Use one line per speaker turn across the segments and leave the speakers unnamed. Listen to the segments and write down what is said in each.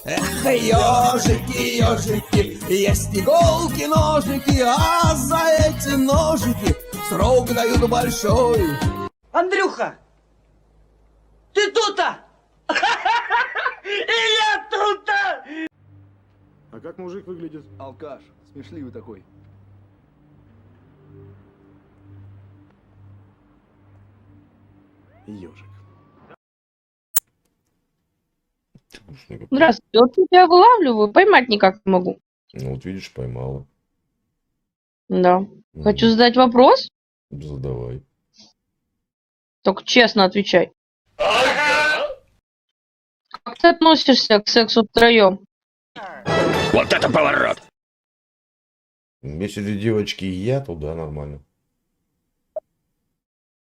Эх, ежики, ежики, есть иголки, ножики, а за эти ножики срок дают большой.
Андрюха, ты тут-то? И я тут-то!
А как мужик выглядит?
Алкаш, смешливый такой.
Ежик.
Здравствуйте, вот я тебя вылавливаю, поймать никак не могу.
Ну вот видишь, поймала.
Да. Хочу задать вопрос,
Задавай.
только честно отвечай. Как ты относишься к сексу втроем?
Вот это поворот!
Если две девочки и я, то да, нормально.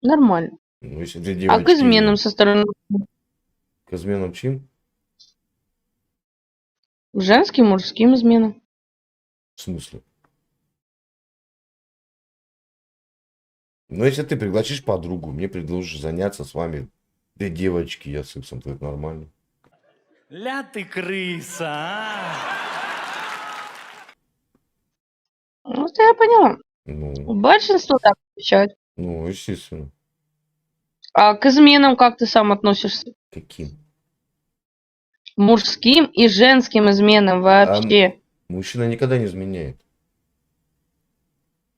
Нормально.
Ну, если две
А
девочки
к изменам со стороны
К изменам чьим?
к женским, мужским изменам?
В смысле? Ну, если ты пригласишь подругу, мне предложишь заняться с вами. Две девочки, я сексом, то это нормально.
Ля ты крыса, а!
Ну, это я поняла.
Ну,
Большинство так отвечают.
ну, естественно.
А к изменам как ты сам относишься?
Каким?
Мужским и женским изменам вообще.
Мужчина никогда не изменяет.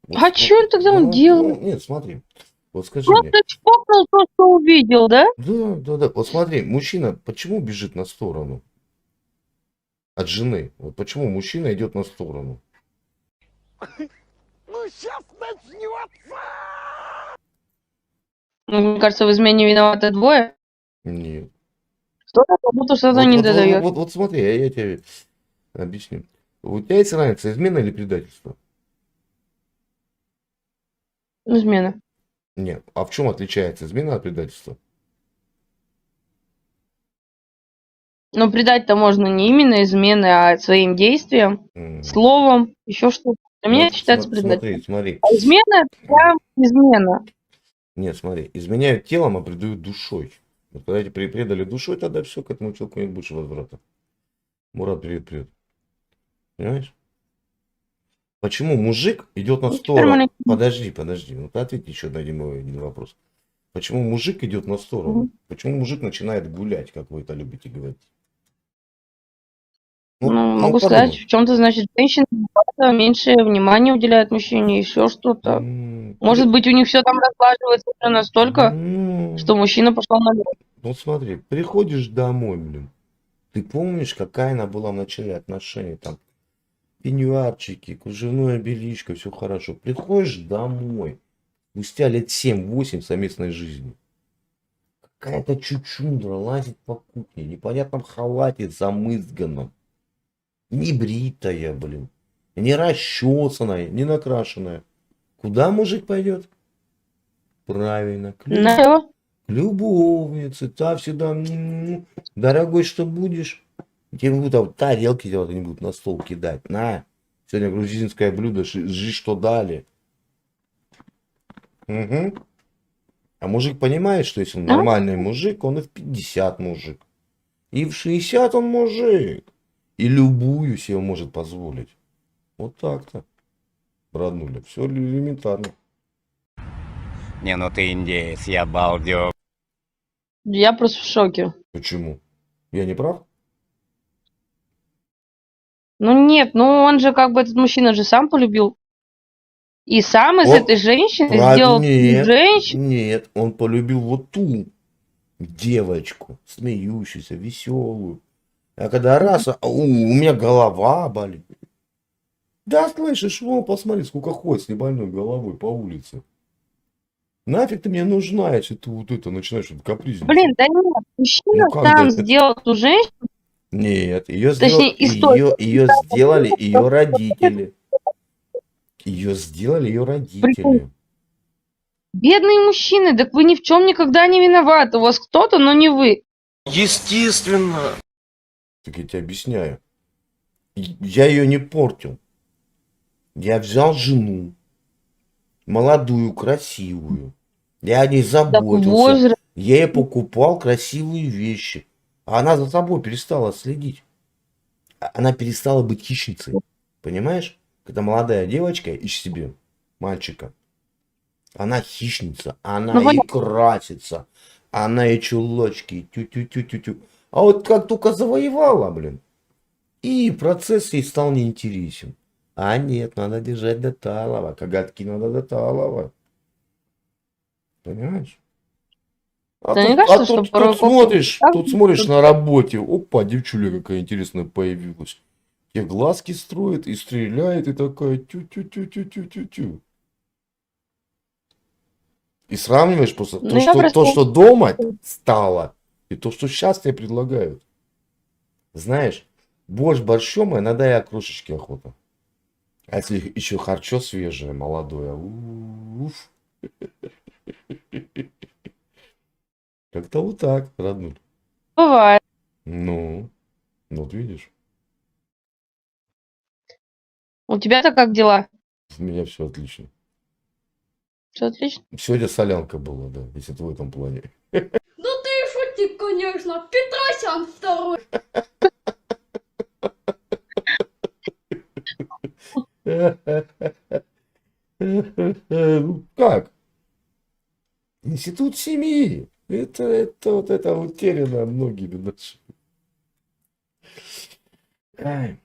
Вот
А что тогда он делает?
нет, смотри. Вот скажи мне.
Просто чпокнул то, что увидел, да?
Да. Вот смотри, мужчина почему бежит на сторону? От жены. Вот почему мужчина идет на сторону?
Ну, сейчас начнется!
Мне кажется, в измене виноваты двое.
Нет.
Кто-то как будто что-то не додает.
Вот смотри, я тебе объясню. У тебя есть разница, измена или предательство?
Измена.
Нет. А в чем отличается измена от предательства?
Но предать-то можно не именно измены, а своим действием, словом, еще что-то. Для меня это считается предательством.
Смотри.
А измена это прям измена.
Нет, смотри. Изменяют телом, а предают душой. Вот когда эти предали душой, тогда все, к этому человеку нет больше возврата. Мурат, привет. Понимаешь? Почему мужик идет на сторону? Подожди. Ну ты ответь еще на один вопрос. Почему мужик идет на сторону? Почему мужик начинает гулять, как вы это любите говорить?
Могу сказать, в чем-то, значит, женщина меньше внимания уделяет мужчине, еще что-то. Может быть, у них все там разлаживается уже настолько, что мужчина пошел на лед.
Ну смотри, приходишь домой, блин. Ты помнишь, какая она была в начале отношений? Там пеньюарчики, кружевное бельишко, все хорошо. Приходишь домой, спустя лет 7-8 совместной жизни. Какая-то чучундра лазит по кухне, в непонятном халате замызганном. Не бритая, блин. Не расчесанная, не накрашенная. Куда мужик пойдет? Правильно, к любовнице. Та всегда, дорогой, что будешь? Тебе будут там тарелки делать, они будут на стол кидать. На, сегодня грузинское блюдо, жи, что дали. Угу. А мужик понимает, что если он нормальный мужик, он и в 50 мужик. И в 60 он мужик. И любую себе может позволить. Вот так-то. Роднули. Все элементарно.
Не, ну ты индеец, я балдег.
Я просто в шоке.
Почему? Я не прав?
Ну нет, он же как бы, этот мужчина же сам полюбил. И сам из этой женщины сделал женщину.
Нет, он полюбил вот ту девочку, смеющуюся, веселую. А когда раз, у меня голова болит. Да, слышишь, вон, посмотри, сколько ходит с небольной головой по улице. Нафиг ты мне нужна, если ты вот это начинаешь капризничать.
Блин, да нет, мужчина сам сделал ту женщину.
Нет, ее сделали ее родители. Ее сделали ее родители.
Бедные мужчины, так вы ни в чем никогда не виноваты. У вас кто-то, но не вы.
Естественно. Так я тебе объясняю. Я ее не портил. Я взял жену. Молодую, красивую. Я о ней заботился. Я ей покупал красивые вещи. А она за собой перестала следить. она перестала быть хищницей. Понимаешь? Когда молодая девочка ищет себе мальчика, она хищница, она
Ну,
и
понятно.
красится, она и чулочки, тю-тю-тю-тю-тю. А вот как только завоевала, блин, и процесс ей стал неинтересен. А нет, надо держать до талого, коготки надо до талого. Понимаешь? А
Да мне
тут,
кажется, что порой
тут смотришь на работе, опа, девчуля какая интересная появилась. Тебе глазки строит и стреляет, и такая тю-тю-тю-тю-тю-тю-тю. И сравниваешь просто
Ну, я просто-
то, что дома стало, и то, что сейчас тебе предлагают. Знаешь, борщ борщом, а иногда и окрошечки охота. А если еще харчо свежее, молодое, уф. Как-то вот так, родной.
Бывает.
Ну, вот видишь,
У тебя-то как дела?
у меня все отлично.
Все отлично?
Сегодня солянка была, да, если ты в этом плане.
Ну ты шутник, конечно. Петросян второй.
Ну как? Институт семьи. Это утеряно многими нашими. Ай,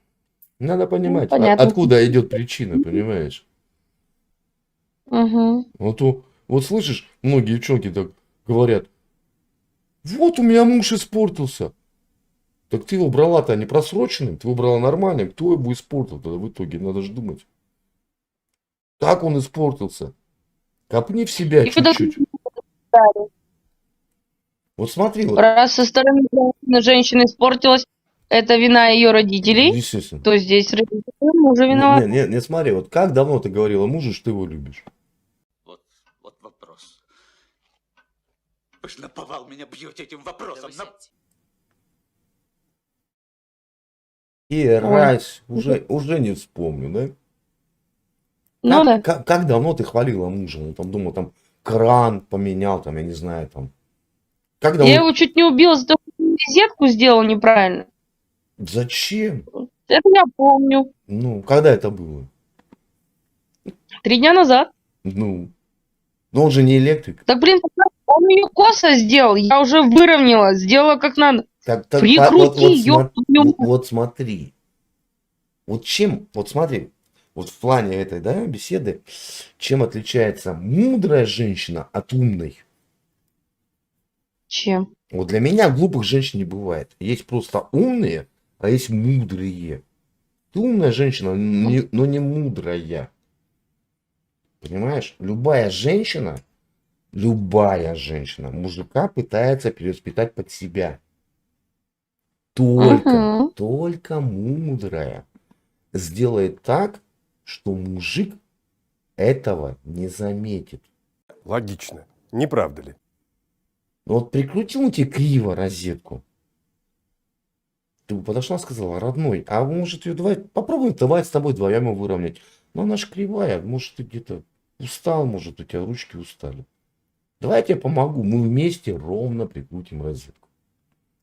надо понимать,
понятно.
откуда идет причина, понимаешь?
Угу.
Вот слышишь, многие девчонки так говорят, вот у меня муж испортился. Так ты его брала-то не просроченным, ты его брала нормальным, кто его испортил тогда в итоге, надо же думать. Как он испортился? Копни в себя
И куда
чуть-чуть. Вот смотри, вот,
Раз со стороны женщины испортилась, это вина ее родителей,
естественно.
то здесь родители мужа виноваты.
Не, смотри, вот как давно ты говорила мужу, что ты его любишь?
Вот вопрос. Вы ж наповал меня бьете этим вопросом.
И раз, уже не вспомню, да?
Ну да.
Как давно ты хвалила мужа? Он там думал, там кран поменял, там, я не знаю, там. Как давно...
Я его чуть не убила за то, что розетку сделал неправильно.
Зачем?
Это я помню.
Ну, когда это было?
3 дня назад.
Ну, но он же не электрик.
Так, блин, он ее косо сделал. Я уже выровняла, сделала как надо. Прикрути ее.
Вот смотри. Вот чем, вот смотри, вот в плане этой, да, беседы, чем отличается мудрая женщина от умной?
Чем?
Вот для меня глупых женщин не бывает. Есть просто умные, а есть мудрые. Ты умная женщина, но не мудрая. Понимаешь? Любая женщина мужика пытается перевоспитать под себя. Только мудрая сделает так, что мужик этого не заметит.
Логично. Не правда ли?
Ну вот прикрутил тебе криво розетку. Ты бы подошла и сказала, родной, а может ее попробуем давай с тобой вдвоем его выровнять. Но она же кривая, может ты где-то устал, может у тебя ручки устали. Давай я тебе помогу, мы вместе ровно прикрутим розетку.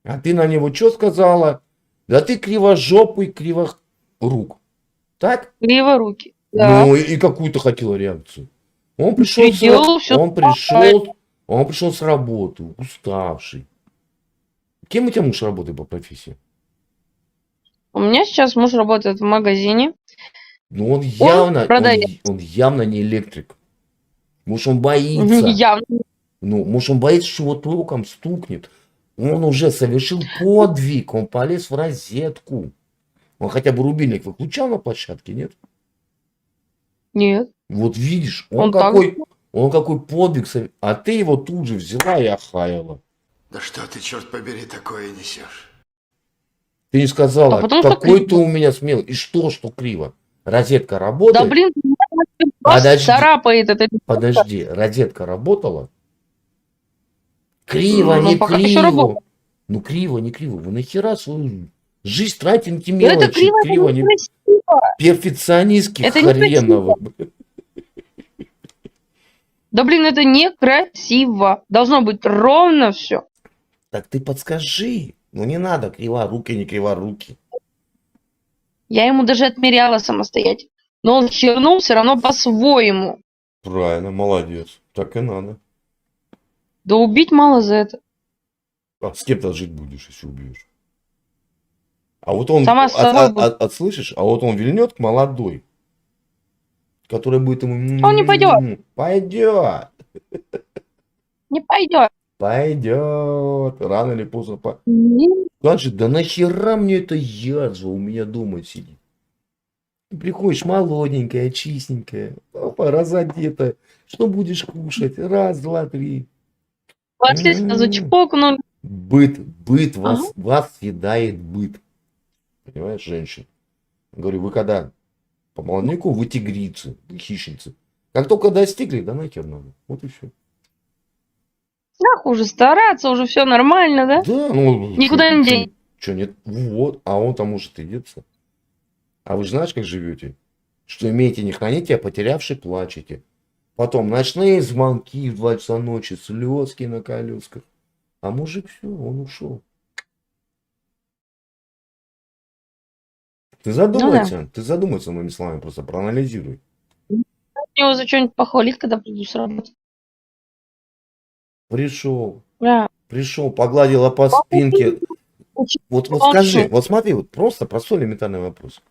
А ты на него что сказала? Да ты кривожопый, криворук. Так?
Криворуки. Да.
Ну и какую ты хотела реакцию? Он пришел, он пришел с работы, уставший. Кем у тебя муж работает по профессии?
У меня сейчас муж работает в магазине.
Ну он явно не электрик. Может он боится.
Явно.
Ну, может он боится, что вот током стукнет. Он уже совершил подвиг, он полез в розетку. Он хотя бы рубильник выключал на площадке, нет?
Нет.
Вот видишь, он какой подвиг, а ты его тут же взяла и охаяла.
Да что ты, черт побери, такое несешь?
Ты не сказала, какой ты у меня смелый. И что криво? Розетка работает?
Да блин, царапает это.
Подожди, розетка работала? Криво, не криво. Ну криво, не криво. Вы нахера свою жизнь тратите на эти мелочи?
Это криво,
не перфекционистки хреновы.
Да блин, это некрасиво. Должно быть ровно все.
Так ты подскажи. Ну не надо криворуки, не криворуки.
Я ему даже отмеряла самостоятельно. Но он хернул все равно по-своему.
Правильно, молодец. Так и надо.
Да убить мало за это.
А с кем-то жить будешь, если убьешь. А вот он,
Сама с собой буду.
слышишь, а вот он вильнет к молодой, который будет ему...
Он не пойдет.
Пойдет.
Не пойдет.
Пойдет. Рано или поздно. Значит, да нахера мне эта язва у меня дома сидит? Ты приходишь молоденькая, чистенькая, опа, разодетая. Что будешь кушать? Раз, два, три.
Вообще сразу чпокнул.
Быт вас съедает быт. Понимаешь, женщин? Говорю, вы когда по молодняку, вы тигрицы, вы хищницы. Как только достигли, да нахер надо. Вот и все.
Ах, уже стараться, уже все нормально, да?
Да, ну...
Никуда не денешь.
Что нет? Вот, а он там может и деться. А вы же знаешь, как живете? Что имеете, не храните, а потерявший плачете. Потом ночные звонки в 2 часа ночи, слезки на колесках. А мужик все, он ушел. Ты задумайся моими словами, просто проанализируй.
Его за что-нибудь похвалить, когда приду с работы.
Пришел,
Да.
погладила по спинке. Вот скажи, вот смотри, вот просто простой элементарный вопрос.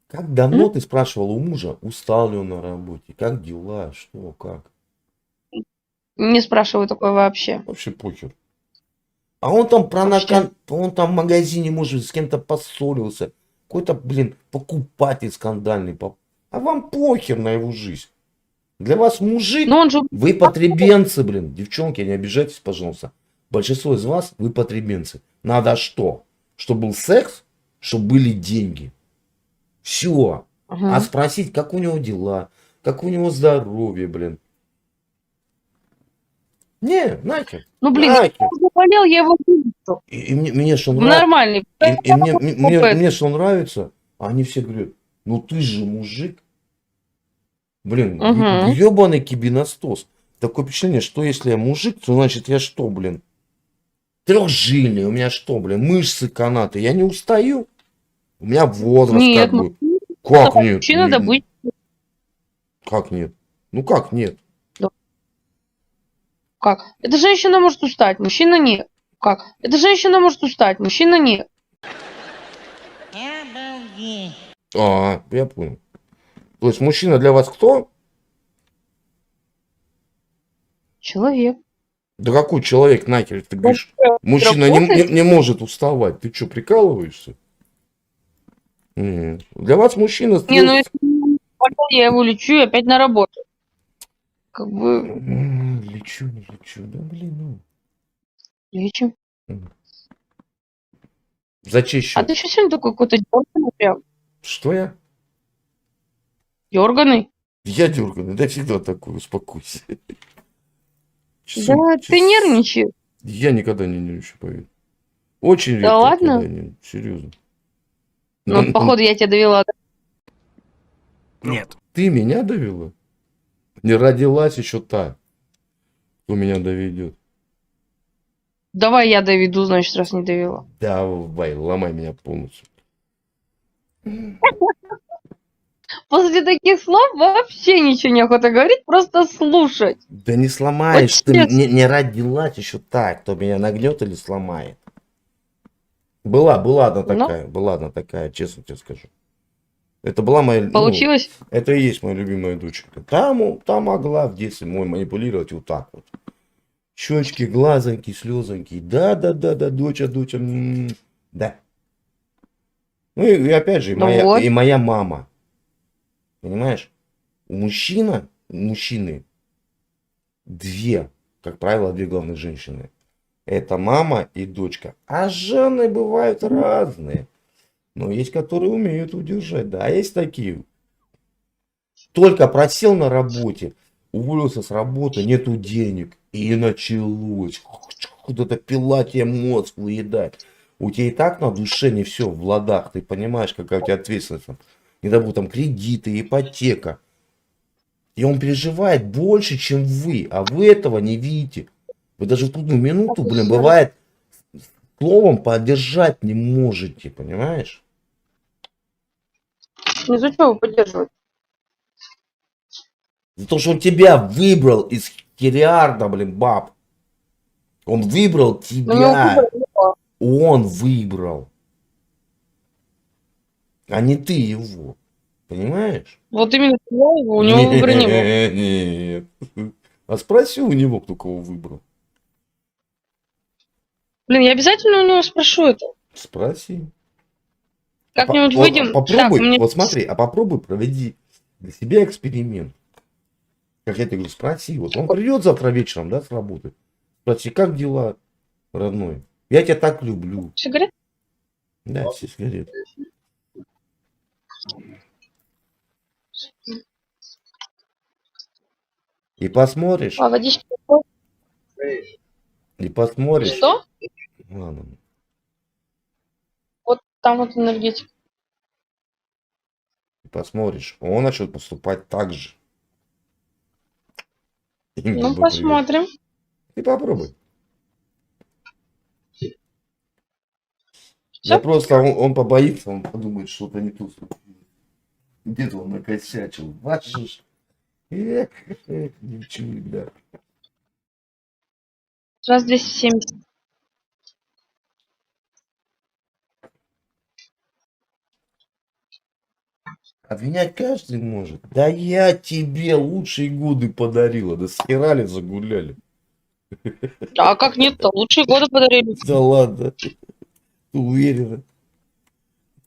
Как давно ты спрашивала у мужа, устал ли он на работе, как дела, что, как?
Не спрашиваю такое вообще.
Вообще похер. А он там он там в магазине, может, с кем-то поссорился. Какой-то, блин, покупатель скандальный. А вам похер на его жизнь. Для вас мужик,
Но он же...
вы потребенцы, блин. Девчонки, не обижайтесь, пожалуйста. Большинство из вас, вы потребенцы. Надо что? Чтобы был секс, чтобы были деньги. Все. А спросить, как у него дела, как у него здоровье, блин. Не, нахер.
Ну, блин,
нахер.
я заболел, я его вижу.
И мне что нравится.
Нормальный.
Мне что нравится, а они все говорят, ну ты же мужик. Блин, ебаный кибиностос. Такое впечатление, что если я мужик, то значит я что, блин? Трехжильный, у меня что, блин, мышцы, канаты. Я не устаю. У меня возраст
нет,
как бы. Как нет?
Мужчина надо быть.
Как нет? Ну как нет?
Как? Эта женщина может устать, мужчина нет. Как? Эта женщина может устать, мужчина нет.
А, я понял. То есть мужчина для вас кто?
Человек.
Да какой человек, нахер, ты говоришь? Мужчина не может уставать. Ты что, прикалываешься? Нет. Для вас мужчина...
Не, ну если я его лечу и опять на работу. Как бы...
Лечу, не лечу. Да блин, ну.
Лечу.
За чей счет?
А ты что сегодня такой какой-то дерганый прям?
Что я?
Дерганый?
Я дерганый, да всегда такой, успокойся.
Да, ты нервничаешь.
Я никогда не нервничаю, поверь. Очень редко.
Да ладно?
Серьезно.
Ну, походу, я тебя довела.
Нет.
Ты меня довела? Не родилась еще та, кто меня доведет.
Давай я доведу, значит, раз не довела.
Давай, ломай меня полностью.
После таких слов вообще ничего не охота говорить, просто слушать.
Да не сломаешь,
Вот
ты
честно.
не родилась еще так, кто меня нагнет или сломает. Была одна такая, честно тебе скажу. Это была моя...
Получилось?
Ну, это и есть моя любимая дочка. Там могла в детстве мой манипулировать вот так вот. Щечки, глазоньки, слезоньки. Да, доча. Да. Ну и опять же, и моя мама. Понимаешь? У мужчины две, как правило, две главных женщины. Это мама и дочка. А жены бывают разные. Но есть, которые умеют удержать. Да, есть такие. Только просел на работе, уволился с работы, нету денег. И началось. Куда-то пила тебе мозг выедать. У тебя и так на душе не все в ладах. Ты понимаешь, какая у тебя ответственность. Не дай бог, там кредиты, ипотека. И он переживает больше, чем вы. А вы этого не видите. Вы даже в трудную минуту, бывает, словом поддержать не можете. Понимаешь?
Не за что его поддерживать?
За то, что он тебя выбрал из хириарда, блин, баб. Он выбрал
Ну,
тебя. Он выбрал. А не ты его. Понимаешь?
Вот именно я его, у него выбора не было.
Нет. А спроси у него, кто кого выбрал.
Блин, я обязательно у него спрошу это.
Спроси.
Как-нибудь
Вот
выйдем.
попробуй,
Так, мне...
вот смотри, а попробуй проведи для себя эксперимент. Как я тебе говорю, спроси. Вот он придет завтра вечером, да, с работы. Спроси, как дела, родной? Я тебя так люблю.
Сигарет?
Да, сигарет. И посмотришь,
А водички?
и посмотришь.
Что?
Ладно.
Вот там вот энергетика.
И посмотришь, он начнет поступать так же. И
Ну,
будет
посмотрим.
привет. Ты попробуй.
Всё?
Да просто он побоится, он подумает, что-то не то случилось. Где-то он накосячил. Ваши ж. Эх, девчули, да.
Раз 270.
Обвинять каждый может. Да я тебе лучшие годы подарила. Да схерали, загуляли.
А как нет-то? Лучшие годы подарили.
Да ладно. Уверена.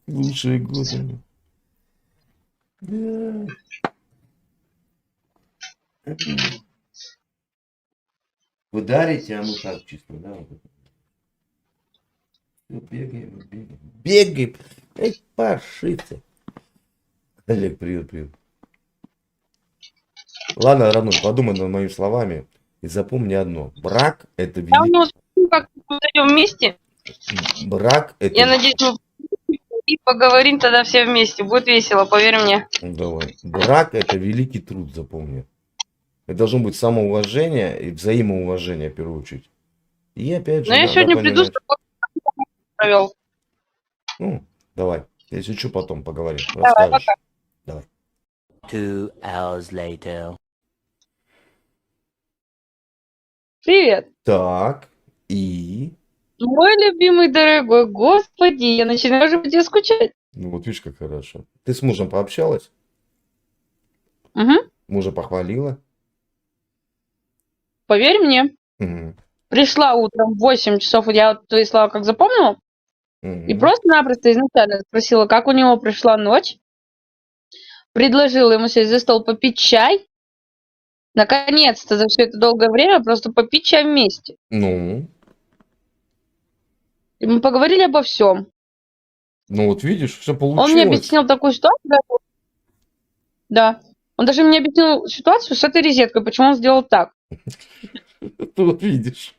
Лучшие годы. Да. Вы дарите, а мы так чисто, да? Вот это. Всё, бегаем, бегаем. Бегаем. Эй, паршицы. Олег, привет, привет. Ладно, родной, подумай над моими словами и запомни одно. Брак это
Я у
великий...
него спрошу, как мы зайдем вместе.
Брак это...
Я надеюсь, мы и поговорим тогда все вместе. Будет весело, поверь мне.
Давай. Брак это великий труд, запомни. Это должно быть самоуважение и взаимоуважение в первую очередь. И опять же...
Но я
надо
сегодня приду,
понимать-
чтобы провел.
Ну, давай. Если что, потом поговорим.
Давай,
Расскажешь.
пока.
Давай.
2 hours later.
Привет.
Так. И...
Мой любимый дорогой, господи, я начинаю уже по тебе скучать.
Ну вот видишь, как хорошо. Ты с мужем пообщалась?
Угу.
Мужа похвалила?
Поверь мне,
Мгм.
пришла утром в 8 часов, вот я вот твои слова как запомнила, и
Мгм.
просто-напросто изначально спросила, как у него прошла ночь, предложила ему сесть за стол попить чай, наконец-то за все это долгое время просто попить чай вместе.
Ну,
И мы поговорили обо всем.
ну вот видишь, все
Он мне
получилось.
объяснил такую ситуацию. Да. Он даже мне объяснил ситуацию с этой розеткой, почему он сделал так.
Ты вот видишь.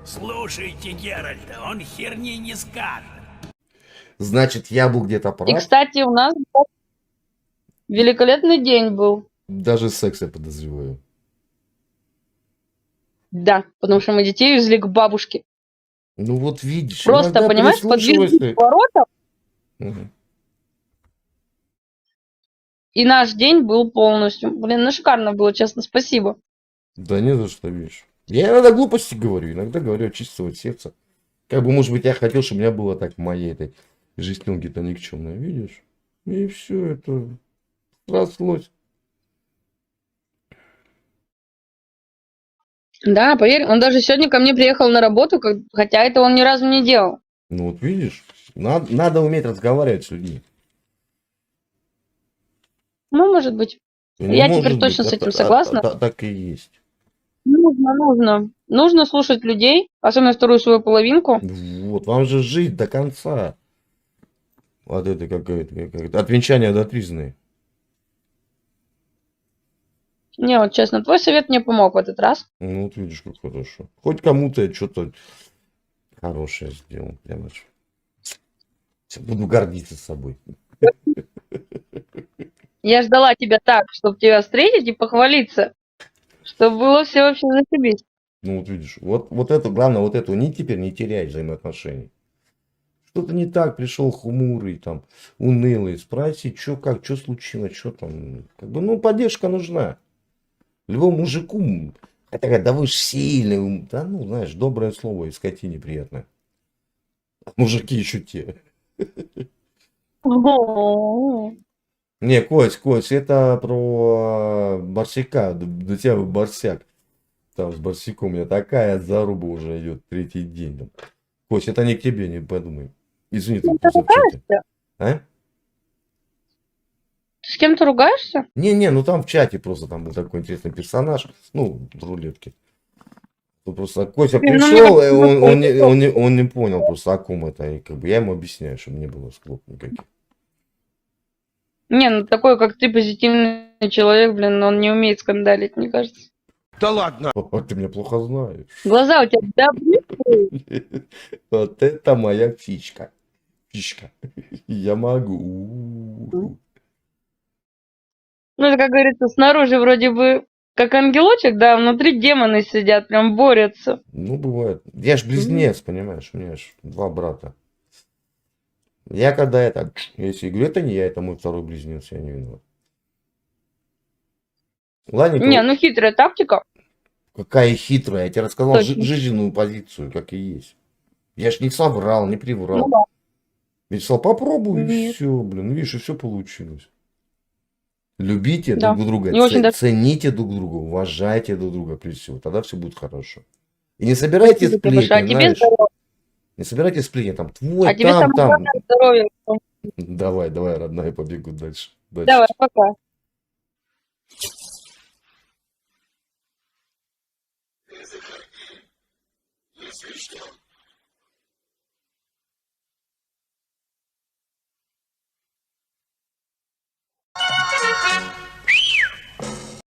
Слушайте Геральта, он херни не скажет.
Значит, я был где-то
И,
прав.
кстати, у нас великолепный день был.
Даже секс я подозреваю.
Да, потому что мы детей везли к бабушке.
Ну вот видишь.
Просто,
иногда
понимаешь, подвезли
прислушивайся.
к воротам,
Мгм.
и наш день был полностью. Блин, ну шикарно было, честно, спасибо.
Да не за что, видишь. Я иногда глупости говорю, иногда говорю от чистого сердца. Как бы, может быть, я хотел, чтобы у меня было так в моей этой жизненке-то никчемной, видишь? И все это срослось.
Да, поверь, он даже сегодня ко мне приехал на работу, хотя это он ни разу не делал.
Ну вот видишь, надо уметь разговаривать с людьми.
Ну, может быть.
Ну,
Я
может
теперь
быть,
точно с этим согласна.
Так и есть.
Нужно. Нужно слушать людей, особенно вторую свою половинку.
Вот, вам же жить до конца. Вот это как от венчания до тризны.
Не, вот честно, твой совет мне помог в этот раз.
Ну вот видишь, как хорошо. Хоть кому-то я что-то хорошее сделал. Прямо ж. Буду гордиться собой.
Я ждала тебя так, чтобы тебя встретить и похвалиться. Чтобы было все вообще зашибись.
Ну вот видишь, вот это, главное, вот эту нить теперь не терять взаимоотношений. что-то не так, пришел хмурый, там, унылый, спроси, что как, что случилось, что там. Как бы, ну, поддержка нужна. Любому мужику, хотя говорят, да вы ж сильный, да ну, знаешь, доброе слово и скотине приятное. А мужики еще те.
О,
Не, Кость, это про Барсика, до тебя Барсяк. Там с Барсиком у меня такая заруба уже идет третий день. Там. Кость, это не к тебе, не подумай. Извини, ты просто в чате. А?
Ты с кем-то ругаешься?
Не, ну там в чате просто там был такой интересный персонаж. Ну, в рулетке. Ну, просто Костя
Ну, мне
пришел, и
кажется,
он не понял просто о ком это. И как бы я ему объясняю, чтобы не было склоп никаких.
Не, ну такой, как ты, позитивный человек, блин, он не умеет скандалить, мне кажется.
Да ладно.
О, ты меня плохо знаешь.
Глаза у тебя добрые.
Вот это моя фишка. Фишка. Я могу.
Ну, это, как говорится, снаружи вроде бы как ангелочек, да, а внутри демоны сидят, прям борются.
Ну, бывает. Я ж близнец, понимаешь, у меня ж два брата. Я когда это, если говорю, это не я, это мой второй близнец, я не виноват. Ладненько,
Не, ну хитрая тактика.
какая хитрая, я тебе рассказал
Точно.
жизненную позицию, как и есть. Я ж не соврал, не
Ну
приврал.
да.
Я сказал, попробуй, и
Нет.
все, блин, ну, видишь, и все получилось. Любите
Да.
друг друга,
Не очень даже.
цените друг друга, уважайте друг друга прежде всего, тогда все будет хорошо. И не собирайте
Спасибо тебе большое.
сплетни,
А тебе
знаешь,
здоровья.
не собирайте сплетни, там, твой,
А тебе
там,
самое
там.
главное здоровья.
Давай, родная, побегу дальше.
Давай, пока.